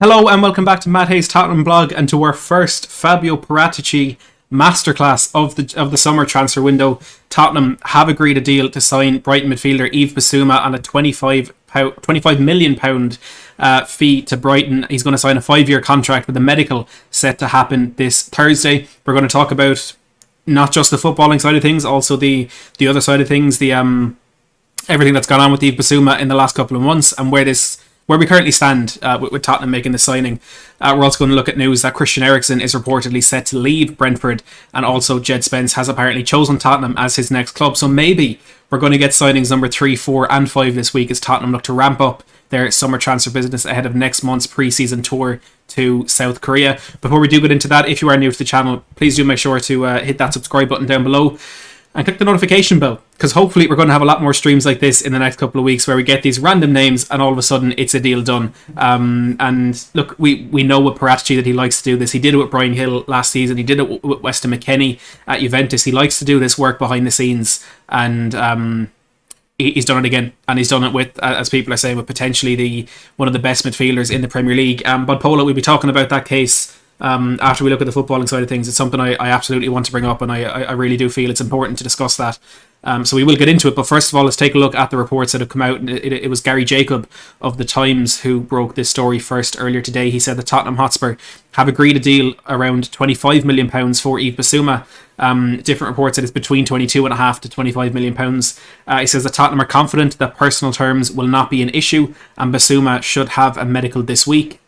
Hello and welcome back to Matt Hayes' Tottenham Blog and to our first Fabio Paratici masterclass of the summer transfer window. Tottenham have agreed a deal to sign Brighton midfielder Yves Bissouma on a £25 million fee to Brighton. He's going to sign a 5-year contract with a medical set to happen this Thursday. We're going to talk about not just the footballing side of things, also the other side of things, the everything that's gone on with Yves Bissouma in the last couple of months and where we currently stand with Tottenham making the signing. We're also going to look at news that Christian Eriksen is reportedly set to leave Brentford, and also Jed Spence has apparently chosen Tottenham as his next club. So maybe we're going to get signings number 3, 4 and 5 this week as Tottenham look to ramp up their summer transfer business ahead of next month's pre-season tour to South Korea. Before we do get into that, if you are new to the channel, please do make sure to hit that subscribe button down below and click the notification bell, because hopefully we're going to have a lot more streams like this in the next couple of weeks where we get these random names and all of a sudden it's a deal done. And look, we know with Paratici that he likes to do this. He did it with Brian Hill last season. He did it with Weston McKennie at Juventus. He likes to do this work behind the scenes, and he's done it again, and he's done it with, as people are saying, with potentially one of the best midfielders in the Premier League. But Polo, we'll be talking about that case after we look at the footballing side of things. It's something I absolutely want to bring up, and I really do feel it's important to discuss that. So we will get into it, but first of all, let's take a look at the reports that have come out. It was Gary Jacob of The Times who broke this story first earlier today. He said that Tottenham Hotspur have agreed a deal around £25 million for Yves Bissouma. Different reports that it's between £22.5 to £25 million. He says that Tottenham are confident that personal terms will not be an issue, and Bissouma should have a medical this week.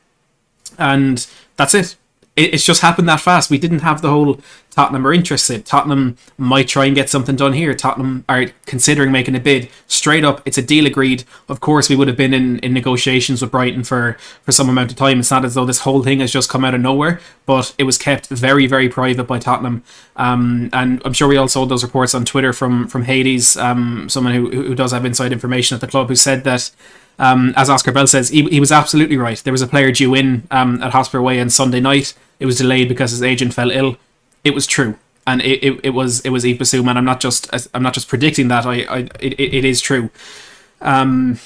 And that's it. It's just happened that fast. We didn't have the whole Tottenham are interested. Tottenham might try and get something done here. Tottenham are considering making a bid. Straight up, it's a deal agreed. Of course, we would have been in negotiations with Brighton for some amount of time. It's not as though this whole thing has just come out of nowhere, but it was kept very, very private by Tottenham. And I'm sure we all saw those reports on Twitter from Hades, someone who does have inside information at the club, who said that, as Oscar Bell says, he was absolutely right. There was a player due in at Hotspur Way on Sunday night. It was delayed because his agent fell ill. It was true, and it was Yves Bissouma, and I'm not just predicting that. It is true, and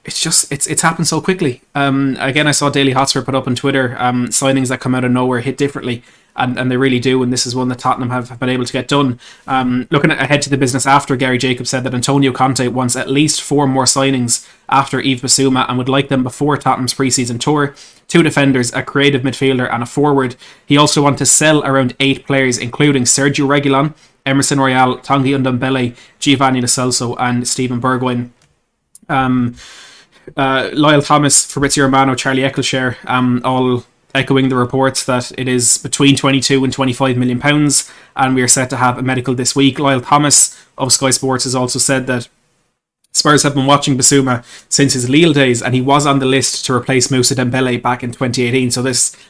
it's happened so quickly. Again, I saw Daily Hotspur put up on Twitter signings that come out of nowhere hit differently. And they really do, and this is one that Tottenham have been able to get done. Looking ahead to the business after, Gary Jacobs said that Antonio Conte wants at least 4 more signings after Yves Bissouma and would like them before Tottenham's pre-season tour. 2 defenders, a creative midfielder and a forward. He also wants to sell around 8 players, including Sergio Reguilon, Emerson Royal, Tanguy Ndombele, Giovanni Lo Celso and Steven Bergwijn. Lyle Thomas, Fabrizio Romano, Charlie Eccleshare, all echoing the reports that it is between 22 and 25 million pounds, and we are set to have a medical this week. Lyle Thomas of Sky Sports has also said that Spurs have been watching Bissouma since his Lille days, and he was on the list to replace Moussa Dembele back in 2018. So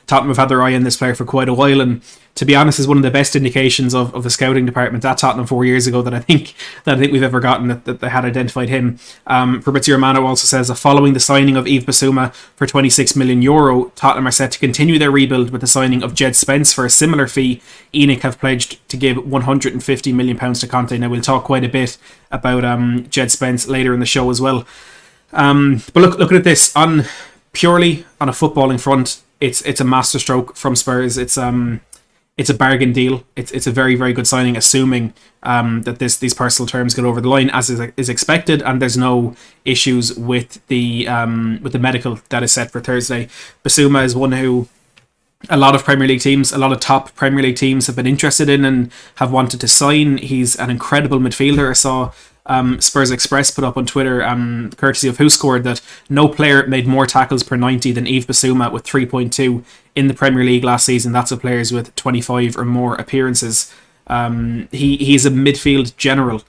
Tottenham have had their eye on this player for quite a while, and to be honest, is one of the best indications of the scouting department at Tottenham 4 years ago that I think we've ever gotten, that they had identified him. Fabrizio Romano also says that following the signing of Yves Bissouma for €26 million, Tottenham are set to continue their rebuild with the signing of Jed Spence for a similar fee. ENIC have pledged to give £150 million to Conte. Now, we'll talk quite a bit about Jed Spence later in the show as well. But looking at this purely on a footballing front, it's a masterstroke from Spurs. It's a bargain deal. It's a very, very good signing, assuming that these personal terms get over the line as is expected, and there's no issues with the medical that is set for Thursday. Bissouma is one who a lot of top Premier League teams have been interested in and have wanted to sign. He's an incredible midfielder. I saw Spurs Express put up on Twitter, courtesy of Who Scored, that no player made more tackles per 90 than Yves Bissouma with 3.2 in the Premier League last season. That's of players with 25 or more appearances. He's a midfield general.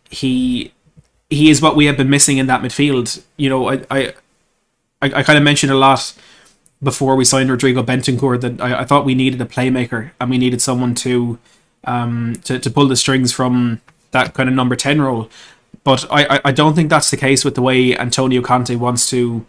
He is what we have been missing in that midfield. You know, I kind of mentioned a lot before we signed Rodrigo Bentancur that I thought we needed a playmaker, and we needed someone to pull the strings from that kind of number 10 role. But I don't think that's the case with the way Antonio Conte wants to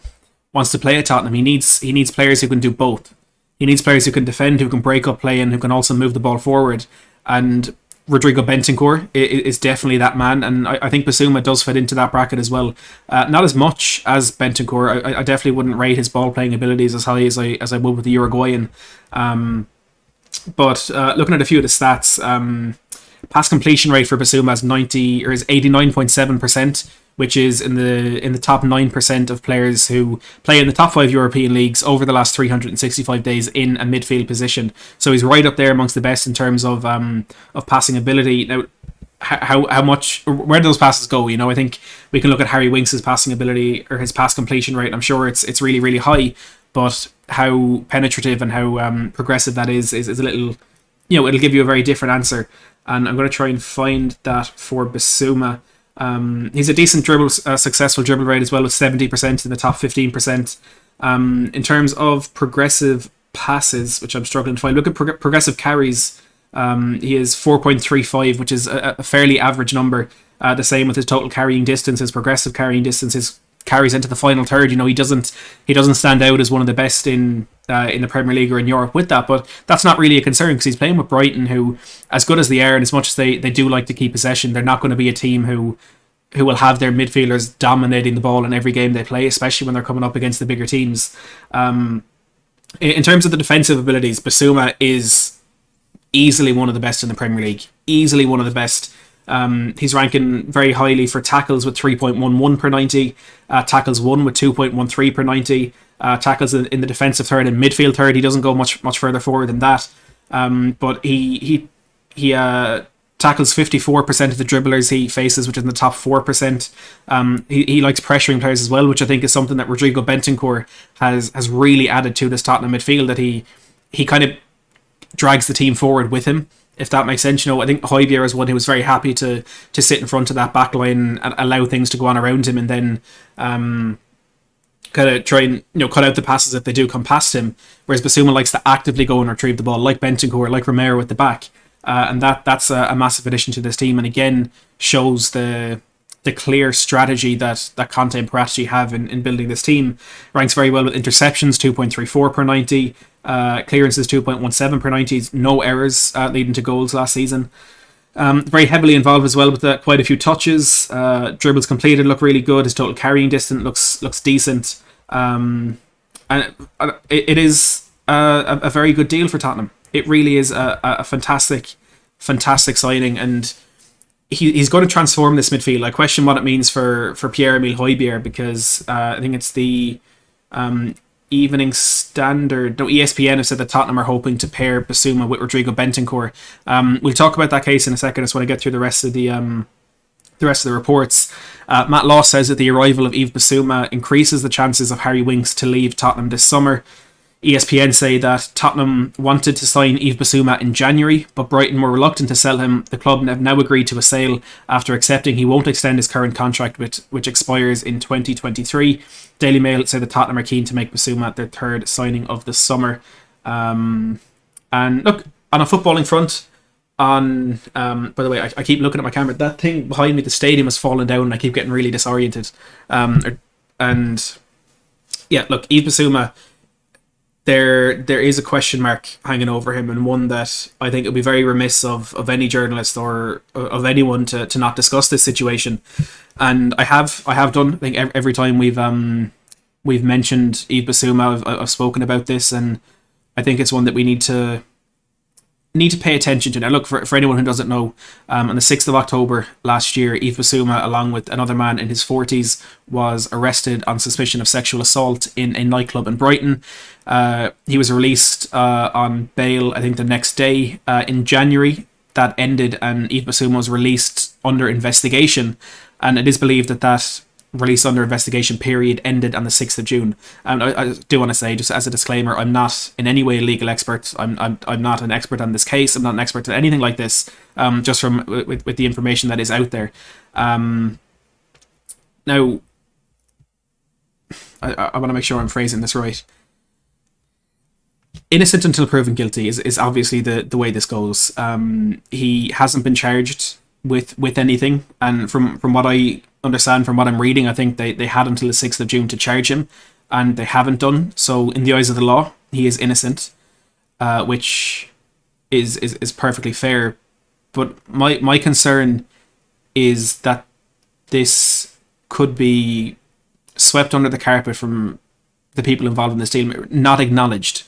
play at Tottenham. He needs players who can do both. He needs players who can defend, who can break up play, and who can also move the ball forward. And Rodrigo Bentancur is definitely that man, and I think Bissouma does fit into that bracket as well. Not as much as Bentancur. I definitely wouldn't rate his ball playing abilities as high as I would with the Uruguayan. But looking at a few of the stats, pass completion rate for Bissouma is 89.7%, which is in the top 9% of players who play in the top 5 European leagues over the last 365 days in a midfield position. So he's right up there amongst the best in terms of passing ability. Now, how much, where do those passes go? I think we can look at Harry Winks' passing ability or his pass completion rate. I'm sure it's really, really high, but how penetrative and how progressive that is a little, it'll give you a very different answer. And I'm going to try and find that for Bissouma. He's a decent successful dribble rate as well, with 70% in the top 15%. In terms of progressive passes, which I'm struggling to find, look at progressive carries. He is 4.35, which is a fairly average number. The same with his total carrying distance. His progressive carrying distance, his carries into the final third. He doesn't stand out as one of the best in the Premier League or in Europe with that, but that's not really a concern because he's playing with Brighton, who, as good as they are, and as much as they do like to keep possession, they're not going to be a team who will have their midfielders dominating the ball in every game they play, especially when they're coming up against the bigger teams. In terms of the defensive abilities, Bissouma is easily one of the best in the Premier League. Easily one of the best. He's ranking very highly for tackles with 3.11 per 90, tackles won with 2.13 per 90, tackles in the defensive third and midfield third. He doesn't go much further forward than that, but he tackles 54% of the dribblers he faces, which is in the top 4%. He likes pressuring players as well, which I think is something that Rodrigo Bentancur has really added to this Tottenham midfield, that he kind of drags the team forward with him, if that makes sense. I think Højbjerg is one who was very happy to sit in front of that back line and allow things to go on around him, and then kind of try and cut out the passes if they do come past him. Whereas Bissouma likes to actively go and retrieve the ball, like Bentancur, like Romero at the back, and that's a massive addition to this team, and again shows the clear strategy that Conte and Paratici have in building this team. Ranks very well with interceptions, 2.34 per 90. Clearances 2.17 per 90. No errors leading to goals last season. Very heavily involved as well with quite a few touches. Dribbles completed look really good. His total carrying distance looks decent. And it is a very good deal for Tottenham. It really is a fantastic signing, and he's going to transform this midfield. I question what it means for Pierre-Emile Højbjerg, because I think it's the Evening Standard, ESPN have said that Tottenham are hoping to pair Bissouma with Rodrigo Bentancur. We'll talk about that case in a second. I just want to get through the rest of the reports. Matt Law says that the arrival of Yves Bissouma increases the chances of Harry Winks to leave Tottenham this summer. ESPN say that Tottenham wanted to sign Yves Bissouma in January, but Brighton were reluctant to sell him. The club have now agreed to a sale after accepting he won't extend his current contract, which expires in 2023. Daily Mail say that Tottenham are keen to make Bissouma their third signing of the summer. And look, on a footballing front, by the way, I keep looking at my camera. That thing behind me, the stadium, has fallen down, and I keep getting really disoriented. And yeah, look, Yves Bissouma, there is a question mark hanging over him, and one that I think it would be very remiss of any journalist or of anyone to not discuss this situation. And I have done. I think every time we've mentioned Yves Bissouma, I've spoken about this, and I think it's one that we need to pay attention to. Now, look, for anyone who doesn't know, on the 6th of October last year, Yves Bissouma, along with another man in his 40s, was arrested on suspicion of sexual assault in a nightclub in Brighton. He was released on bail, I think, the next day. In January, that ended, and Yves Bissouma was released under investigation, and it is believed that release under investigation period ended on the 6th of June. And I do want to say, just as a disclaimer, I'm not in any way a legal expert. I'm not an expert on this case. I'm not an expert on anything like this. Just from with the information that is out there. Now, I want to make sure I'm phrasing this right. Innocent until proven guilty is obviously the way this goes. He hasn't been charged with anything, and from what I understand, from what I'm reading, I think they had until the 6th of June to charge him, and they haven't done so. In the eyes of the law, he is innocent, which is perfectly fair. But my concern is that this could be swept under the carpet from the people involved in this deal, not acknowledged.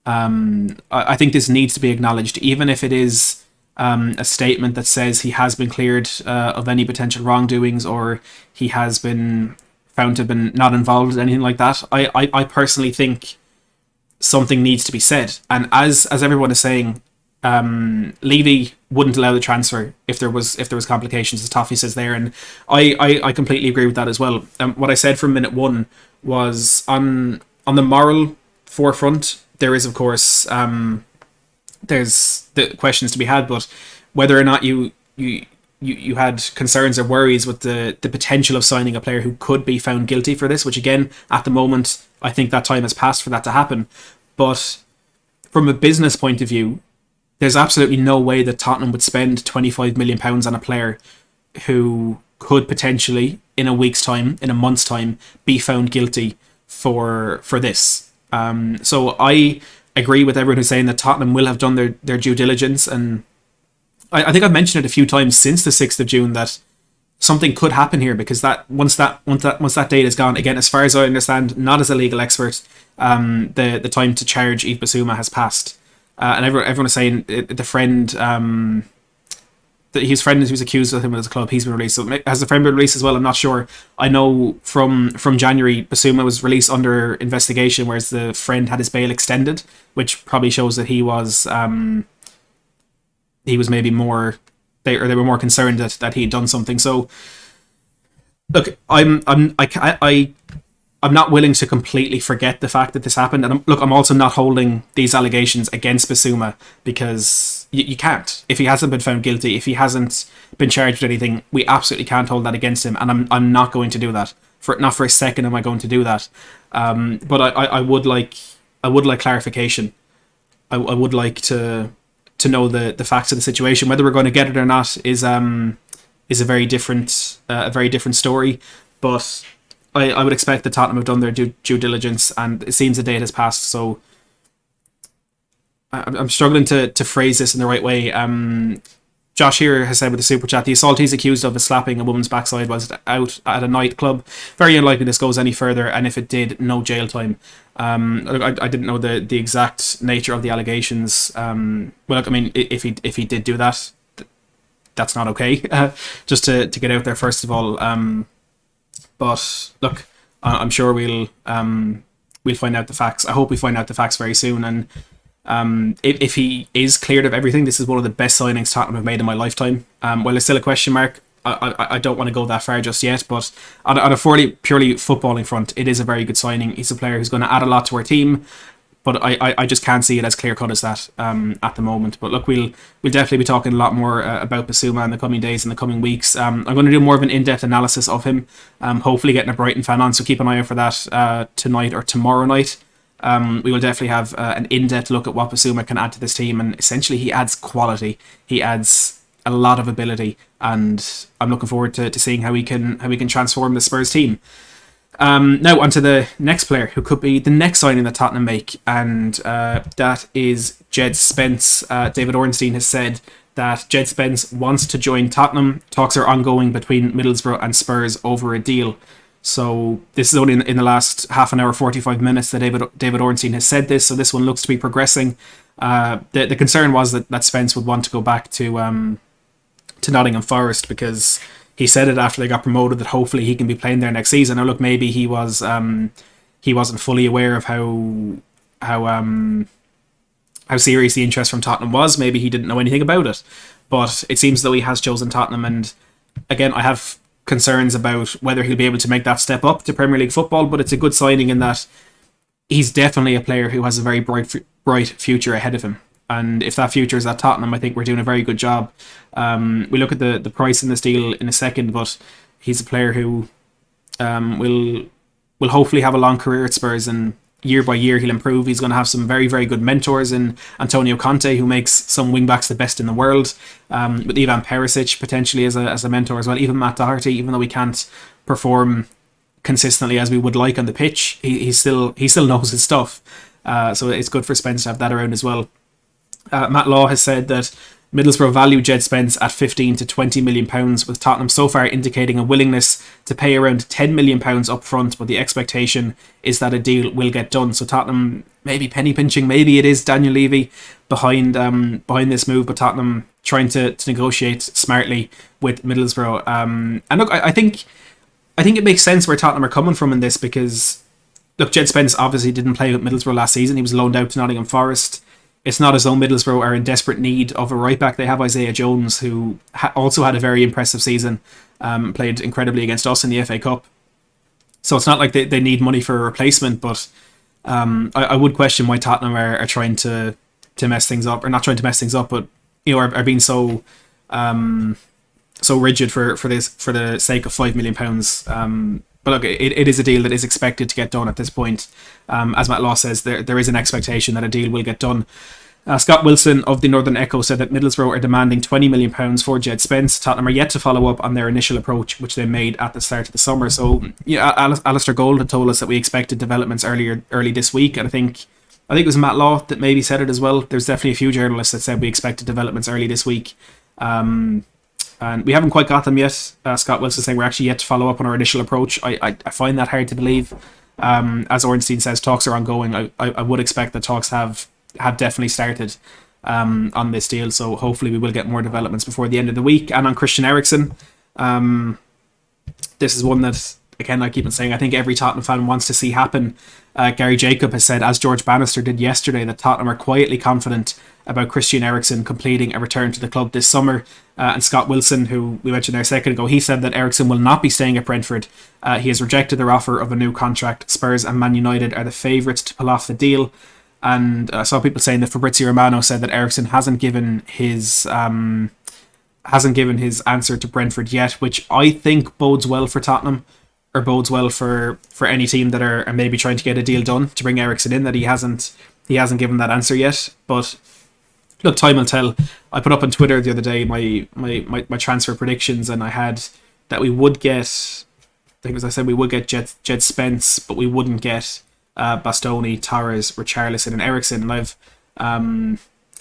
I think this needs to be acknowledged, even if it is a statement that says he has been cleared of any potential wrongdoings, or he has been found to have been not involved in anything like that. I personally think something needs to be said. And as everyone is saying, Levy wouldn't allow the transfer if there was complications, as Toffee says there, and I completely agree with that as well. What I said from minute one was on the moral forefront, there is of course there's the questions to be had, but whether or not you had concerns or worries with the potential of signing a player who could be found guilty for this, which again at the moment I think that time has passed for that to happen. But from a business point of view, there's absolutely no way that Tottenham would spend £25 million on a player who could potentially, in a week's time, in a month's time, be found guilty for this. So I agree with everyone who's saying that Tottenham will have done their due diligence, and I think I've mentioned it a few times since the 6th of June that something could happen here, because that once that date is gone, again, as far as I understand, not as a legal expert, the time to charge Yves Bissouma has passed. And everyone is saying the friend, that his friend who's accused of him as a club, he's been released. So has the friend been released as well? I'm not sure. I know from January, Bissouma was released under investigation, whereas the friend had his bail extended, which probably shows that he was maybe more, they were more concerned that he'd done something. So look, I'm not willing to completely forget the fact that this happened. And I'm also not holding these allegations against Bissouma, because you can't. If he hasn't been found guilty, if he hasn't been charged with anything, we absolutely can't hold that against him. And I'm not going to do that. Not for a second am I going to do that. But I would like clarification. I would like to know the facts of the situation. Whether we're going to get it or not is a very different story. But I would expect that Tottenham have done their due diligence, and it seems the date has passed. So I'm struggling to phrase this in the right way. Josh here has said with the super chat, the assault he's accused of slapping a woman's backside was out at a nightclub. Very unlikely this goes any further, and if it did, no jail time. I didn't know the exact nature of the allegations. Well, look, I mean, if he did do that, that's not okay. Just to get out there first of all. But look, I'm sure we'll find out the facts. I hope we find out the facts very soon. And if he is cleared of everything, this is one of the best signings Tottenham have made in my lifetime. Well, it's still a question mark. I don't want to go that far just yet, but on a purely footballing front, it is a very good signing. He's a player who's going to add a lot to our team, but I just can't see it as clear cut as that at the moment. But look, we'll definitely be talking a lot more about Bissouma in the coming days and the coming weeks. I'm going to do more of an in-depth analysis of him. Hopefully getting a Brighton fan on, so keep an eye out for that tonight or tomorrow night. We will definitely have an in-depth look at what Bissouma can add to this team, and essentially he adds quality. He adds a lot of ability, and I'm looking forward to seeing how we can transform the Spurs team. Now onto the next player who could be the next signing that Tottenham make, and that is Jed Spence. David Ornstein has said that Jed Spence wants to join Tottenham. Talks are ongoing between Middlesbrough and Spurs over a deal. So this is only in the last half an hour, 45 minutes that David Ornstein has said this. So this one looks to be progressing. The concern was that Spence would want to go back to Nottingham Forest, because he said it after they got promoted that hopefully he can be playing there next season. Now look, maybe he wasn't fully aware of how serious the interest from Tottenham was. Maybe he didn't know anything about it, but it seems though he has chosen Tottenham. And again, I have concerns about whether he'll be able to make that step up to Premier League football, but it's a good signing in that he's definitely a player who has a very bright future ahead of him. And if that future is at Tottenham, I think we're doing a very good job. We look at the price in this deal in a second, but he's a player who will hopefully have a long career at Spurs, and year by year he'll improve. He's going to have some very, very good mentors in Antonio Conte, who makes some wing-backs the best in the world, with Ivan Perisic potentially as a mentor as well. Even Matt Doherty, even though he can't perform consistently as we would like on the pitch, he still knows his stuff. So it's good for Spence to have that around as well. Matt Law has said that Middlesbrough value Jed Spence at 15 to 20 million pounds, with Tottenham so far indicating a willingness to pay around 10 million pounds up front, but the expectation is that a deal will get done. So Tottenham maybe penny pinching, maybe it is Daniel Levy behind this move, but Tottenham trying to negotiate smartly with Middlesbrough. And look, I think it makes sense where Tottenham are coming from in this, because look, Jed Spence obviously didn't play with Middlesbrough last season. He was loaned out to Nottingham Forest. It's not as though Middlesbrough are in desperate need of a right back. They have Isaiah Jones, who also had a very impressive season, played incredibly against us in the FA Cup. So it's not like they need money for a replacement, but I would question why Tottenham are trying to mess things up, or not trying to mess things up, but are being so rigid for the sake of £5 million. But look, it is a deal that is expected to get done at this point. As Matt Law says, there is an expectation that a deal will get done. Scott Wilson of the Northern Echo said that Middlesbrough are demanding £20 million for Jed Spence. Tottenham are yet to follow up on their initial approach, which they made at the start of the summer. So, Alistair Gold had told us that we expected developments early this week, and I think it was Matt Law that maybe said it as well. There's definitely a few journalists that said we expected developments early this week. And we haven't quite got them yet. Scott Wilson saying we're actually yet to follow up on our initial approach. I find that hard to believe. As Ornstein says, talks are ongoing. I would expect that talks have definitely started on this deal. So hopefully we will get more developments before the end of the week. And on Christian Eriksen, this is one that, again, I keep on saying, I think every Tottenham fan wants to see happen. Gary Jacob has said, as George Bannister did yesterday, that Tottenham are quietly confident about Christian Eriksen completing a return to the club this summer. And Scott Wilson, who we mentioned there a second ago, he said that Eriksen will not be staying at Brentford. He has rejected their offer of a new contract. Spurs and Man United are the favourites to pull off the deal. And I saw people saying that Fabrizio Romano said that Eriksen hasn't given his answer to Brentford yet, which I think bodes well for Tottenham, or bodes well for any team that are maybe trying to get a deal done to bring Eriksen in, that he hasn't given that answer yet. But look, time will tell. I put up on Twitter the other day my transfer predictions, and I had that we would get, I think as I said, we would get Jed Spence, but we wouldn't get Bastoni, Torres, Richarlison and Eriksen. And I've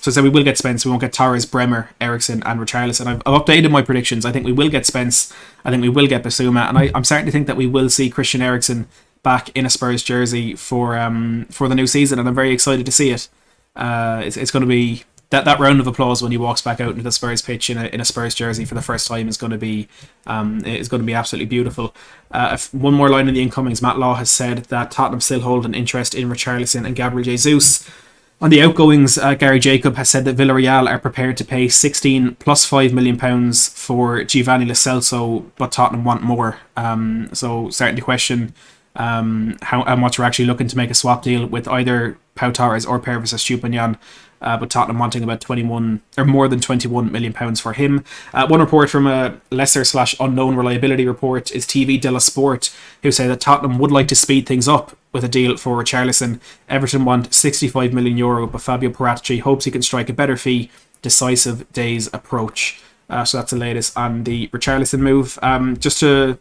so I said we will get Spence, we won't get Torres, Bremer, Eriksen and Richarlison. I've updated my predictions. I think we will get Spence, I think we will get Bissouma, and I'm starting to think that we will see Christian Eriksen back in a Spurs jersey for the new season, and I'm very excited to see it. It's going to be that round of applause when he walks back out into the Spurs pitch in a Spurs jersey for the first time is going to be absolutely beautiful. One more line in the incomings. Matt Law has said that Tottenham still hold an interest in Richarlison and Gabriel Jesus. On the outgoings, Gary Jacob has said that Villarreal are prepared to pay 16 plus £5 million for Giovanni Lo Celso, but Tottenham want more. So starting to question how much we're actually looking to make a swap deal with either Pau Torres or Pervis Estupiñán, but Tottenham wanting about 21 or more than £21 million for him. One report from a lesser/unknown reliability report is TV Della Sport, who say that Tottenham would like to speed things up with a deal for Richarlison. Everton want €65 million, but Fabio Paratici hopes he can strike a better fee. Decisive days approach. So that's the latest on the Richarlison move. Just to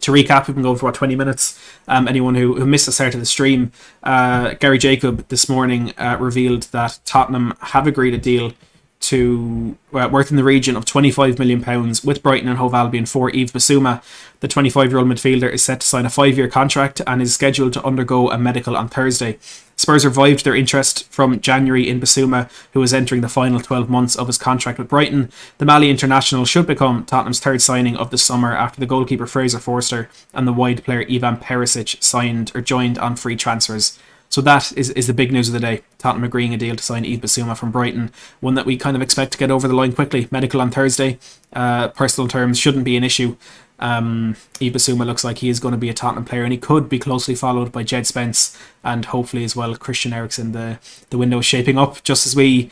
recap, we've been going for 20 minutes. Anyone who missed the start of the stream, Gary Jacob this morning revealed that Tottenham have agreed a deal to worth in the region of £25 million with Brighton and Hove Albion for Yves Bissouma. The 25-year-old midfielder is set to sign a 5-year contract and is scheduled to undergo a medical on Thursday. Spurs revived their interest from January in Bissouma, who is entering the final 12 months of his contract with Brighton. The Mali international should become Tottenham's third signing of the summer after the goalkeeper Fraser Forster and the wide player Ivan Perisic joined on free transfers. So that is the big news of the day. Tottenham agreeing a deal to sign Yves Bissouma from Brighton, one that we kind of expect to get over the line quickly. Medical on Thursday. Personal terms shouldn't be an issue. Yves Bissouma looks like he is going to be a Tottenham player, and he could be closely followed by Jed Spence and hopefully as well Christian Eriksen. The window is shaping up just as we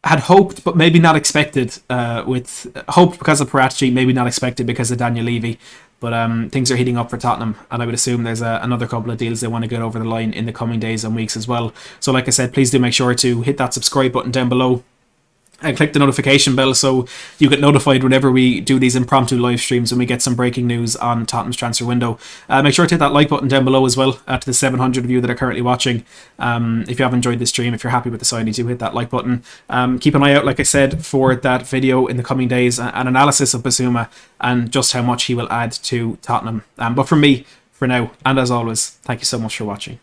had hoped, but maybe not expected. With hoped because of Paratici, maybe not expected because of Daniel Levy. But things are heating up for Tottenham, and I would assume there's another couple of deals they want to get over the line in the coming days and weeks as well. So like I said, please do make sure to hit that subscribe button down below. and click the notification bell so you get notified whenever we do these impromptu live streams and we get some breaking news on Tottenham's transfer window. Make sure to hit that like button down below as well, to the 700 of you that are currently watching. If you have enjoyed this stream, if you're happy with the signings, do hit that like button. Keep an eye out, like I said, for that video in the coming days, an analysis of Bissouma and just how much he will add to Tottenham. But from me, for now, and as always, thank you so much for watching.